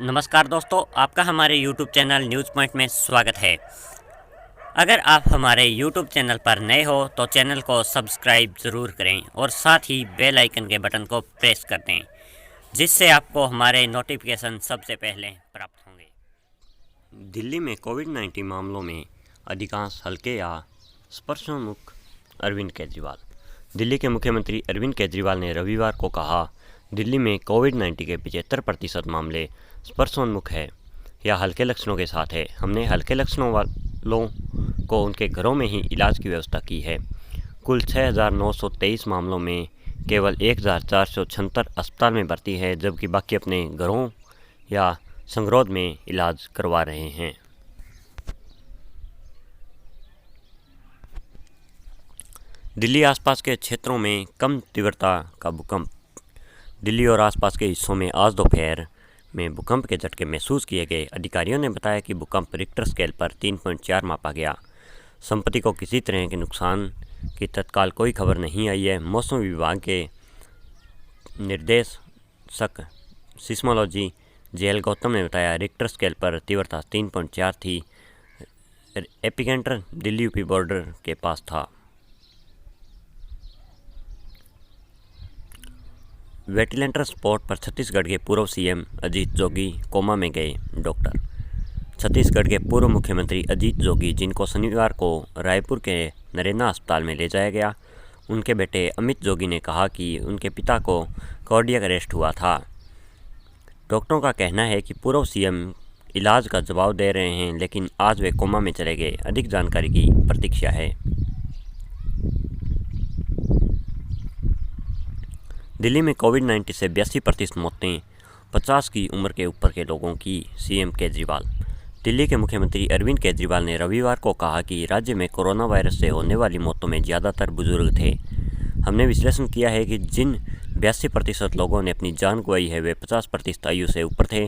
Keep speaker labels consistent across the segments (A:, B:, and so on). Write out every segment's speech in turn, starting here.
A: नमस्कार दोस्तों, आपका हमारे YouTube चैनल न्यूज़ पॉइंट में स्वागत है। अगर आप हमारे YouTube चैनल पर नए हो तो चैनल को सब्सक्राइब ज़रूर करें और साथ ही बेल आइकन के बटन को प्रेस कर दें, जिससे आपको हमारे नोटिफिकेशन सबसे पहले प्राप्त होंगे। दिल्ली में कोविड-19 मामलों में अधिकांश हल्के या स्पर्शोन्मुख अरविंद केजरीवाल। दिल्ली के मुख्यमंत्री अरविंद केजरीवाल ने रविवार को कहा, दिल्ली में कोविड-19 के 75% मामले स्पर्शोन्मुख है या हल्के लक्षणों के साथ है। हमने हल्के लक्षणों वालों को उनके घरों में ही इलाज की व्यवस्था की है। कुल 6,923 मामलों में केवल 1,476 अस्पताल में भर्ती है, जबकि बाकी अपने घरों या संगरोध में इलाज करवा रहे हैं। दिल्ली आसपास के क्षेत्रों में कम तीव्रता का भूकंप। दिल्ली और आसपास के हिस्सों में आज दोपहर में भूकंप के झटके महसूस किए गए। अधिकारियों ने बताया कि भूकंप रिक्टर स्केल पर 3.4 मापा गया। संपत्ति को किसी तरह के नुकसान की तत्काल कोई खबर नहीं आई है। मौसम विभाग के निर्देशक सिस्मोलॉजी जेएल गौतम ने बताया, रिक्टर स्केल पर तीव्रता 3.4 थी। एपिसेंटर दिल्ली यूपी बॉर्डर के पास था। वेंटिलेटर स्पॉट पर छत्तीसगढ़ के पूर्व सीएम अजीत जोगी कोमा में गए। डॉक्टर। छत्तीसगढ़ के पूर्व मुख्यमंत्री अजीत जोगी, जिनको शनिवार को रायपुर के नरेना अस्पताल में ले जाया गया, उनके बेटे अमित जोगी ने कहा कि उनके पिता को कार्डियक अरेस्ट हुआ था। डॉक्टरों का कहना है कि पूर्व सीएम इलाज का जवाब दे रहे हैं, लेकिन आज वे कोमा में चले गए। अधिक जानकारी की प्रतीक्षा है। दिल्ली में कोविड-19 से 82% मौतें 50 की उम्र के ऊपर के लोगों की। सीएम केजरीवाल। दिल्ली के मुख्यमंत्री अरविंद केजरीवाल ने रविवार को कहा कि राज्य में कोरोना वायरस से होने वाली मौतों में ज़्यादातर बुजुर्ग थे। हमने विश्लेषण किया है कि जिन 82% लोगों ने अपनी जान गंवाई है, वे 50% आयु से ऊपर थे।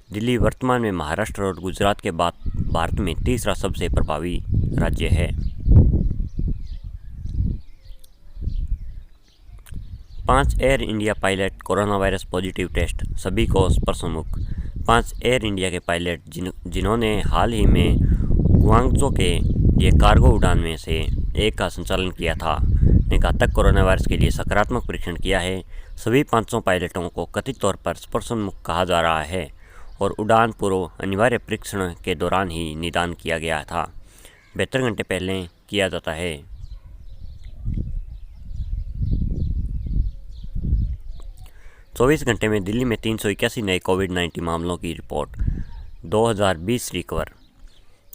A: दिल्ली वर्तमान में महाराष्ट्र और गुजरात के बाद भारत में तीसरा सबसे प्रभावी राज्य है। 5 Air India pilot coronavirus positive test, सभी को स्पर्शोन्मुख। 5 एयर इंडिया के पायलट जिन्होंने हाल ही में गुआंगझो के लिए कार्गो उड़ान में से एक का संचालन किया था, ने घातक तक कोरोना वायरस के लिए सकारात्मक परीक्षण किया है। सभी 500 पायलटों को कथित तौर पर स्पर्शोन्मुख कहा जा रहा है और उड़ान पूर्व अनिवार्य परीक्षण के दौरान ही निदान किया गया था। 72 घंटे पहले किया जाता है। 24 घंटे में दिल्ली में 381 नए कोविड-19 मामलों की रिपोर्ट। 2020 रिकवर।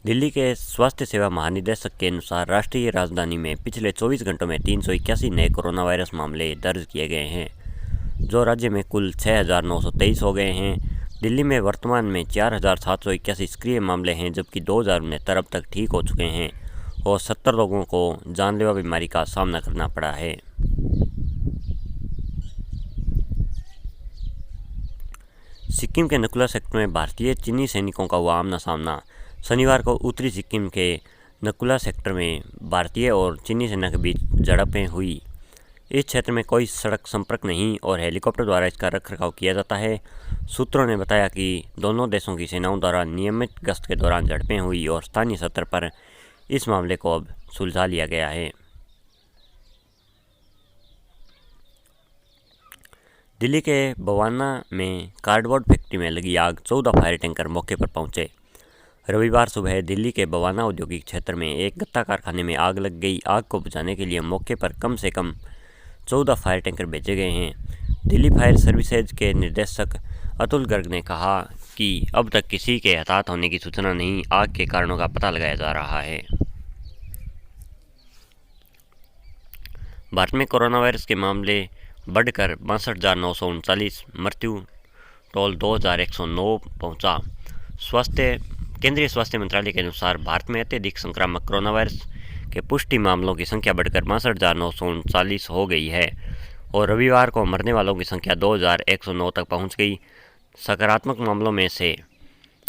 A: दिल्ली के स्वास्थ्य सेवा महानिदेशक के अनुसार राष्ट्रीय राजधानी में पिछले 24 घंटों में 381 नए कोरोना वायरस मामले दर्ज किए गए हैं, जो राज्य में कुल 6,923 हो गए हैं। दिल्ली में वर्तमान में 4,781 सक्रिय मामले हैं, जबकि 2,069 अब तक ठीक हो चुके हैं और 70 लोगों को जानलेवा बीमारी का सामना करना पड़ा है। सिक्किम के नकुला सेक्टर में भारतीय चीनी सैनिकों का हुआ आमना सामना। शनिवार को उत्तरी सिक्किम के नकुला सेक्टर में भारतीय और चीनी सेना के बीच झड़पें हुई। इस क्षेत्र में कोई सड़क संपर्क नहीं और हेलीकॉप्टर द्वारा इसका रखरखाव किया जाता है। सूत्रों ने बताया कि दोनों देशों की सेनाओं द्वारा नियमित गश्त के दौरान झड़पें हुई और स्थानीय स्तर पर इस मामले को अब सुलझा लिया गया है। दिल्ली के बवाना में कार्डबोर्ड फैक्ट्री में लगी आग, 14 फायर टैंकर मौके पर पहुंचे। रविवार सुबह दिल्ली के बवाना औद्योगिक क्षेत्र में एक गत्ता कारखाने में आग लग गई। आग को बुझाने के लिए मौके पर कम से कम 14 फायर टैंकर भेजे गए हैं। दिल्ली फायर सर्विसेज के निदेशक अतुल गर्ग ने कहा कि अब तक किसी के हताहत होने की सूचना नहीं। आग के कारणों का पता लगाया जा रहा है। भारत में कोरोना वायरस के मामले बढ़कर 62,939, मृत्यु टोल 2,109 पहुंचा। केंद्रीय स्वास्थ्य मंत्रालय के अनुसार भारत में अत्यधिक संक्रामक कोरोना वायरस के पुष्टि मामलों की संख्या बढ़कर 62,939 हो गई है और रविवार को मरने वालों की संख्या 2,109 तक पहुंच गई। सकारात्मक मामलों में से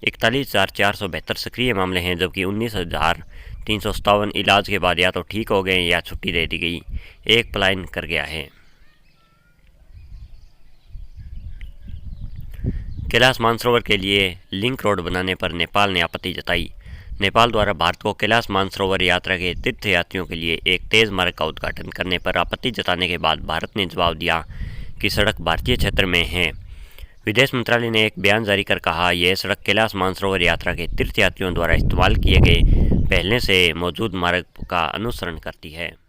A: 41,472 सक्रिय मामले हैं, जबकि 19,357 इलाज के बाद या तो ठीक हो गए या छुट्टी दे दी गई। एक पलायन कर गया है। कैलाश मानसरोवर के लिए लिंक रोड बनाने पर नेपाल ने आपत्ति जताई। नेपाल द्वारा भारत को कैलाश मानसरोवर यात्रा के तीर्थयात्रियों के लिए एक तेज मार्ग का उद्घाटन करने पर आपत्ति जताने के बाद भारत ने जवाब दिया कि सड़क भारतीय क्षेत्र में है। विदेश मंत्रालय ने एक बयान जारी कर कहा, यह सड़क कैलाश मानसरोवर यात्रा के तीर्थयात्रियों द्वारा इस्तेमाल किए गए पहले से मौजूद मार्ग का अनुसरण करती है।